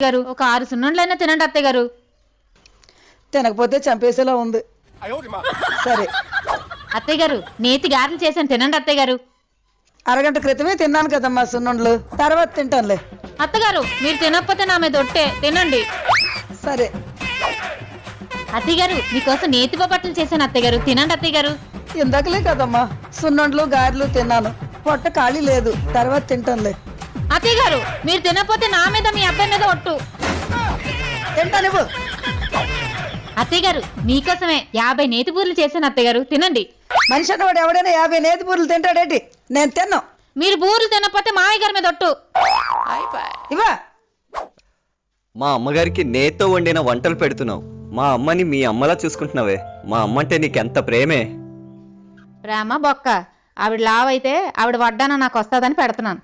గారు ఒక 6 సున్నుండ్లైనా తినండి అత్తయ్య గారు. తినకపోతే చంపేసేలా ఉంది. సరే అత్తయ్య గారు నేతి గారెలు చేశాను తినండి అత్తయ్య గారు. అరగంట క్రితమే తిన్నాను కదమ్మా సున్నుండ్లు, తర్వాత తింటానులే. అత్తగారు మీరు తినకపోతే నా మీద ఒట్టే తినండి. సరే అత్తయ్య గారు మీకోసం నేతి బొబ్బట్లు చేశాను అత్తయ్య గారు తినండి అత్తయ్య గారు. ఇందాకలే కదమ్మా సున్నుండ్లు గారెలు తిన్నాను, పొట్ట ఖాళీ లేదు, తర్వాత తింటానులే. అత్తయ్య గారు మీరు తినకపోతే నా మీద మీ అబ్బాయి మీద ఒట్టు. తింటా నువ్వు. అత్తయ్య గారు మీకోసమే 50 నేతి బూరెలు చేశాను అత్తయ్య గారు తినండి. మనిషి అన్నవాడు ఎవడైనా 50 నేతి బూరెలు తింటాడేంటి? నేను తిన్నాను. మీరు బూరెలు తినకపోతే మావయ్య గారి మీద ఒట్టు. ఇవా మా అమ్మగారికి నేతో వండిన వంటలు పెడుతున్నావు. మా అమ్మని మీ అమ్మలా చూసుకుంటున్నావే. మా అమ్మ అంటే నీకెంత ప్రేమే. ప్రేమ బొక్క. ఆవిడ లావైతే ఆవిడ వడ్డాన నాకు వస్తుందని పెడుతున్నాను.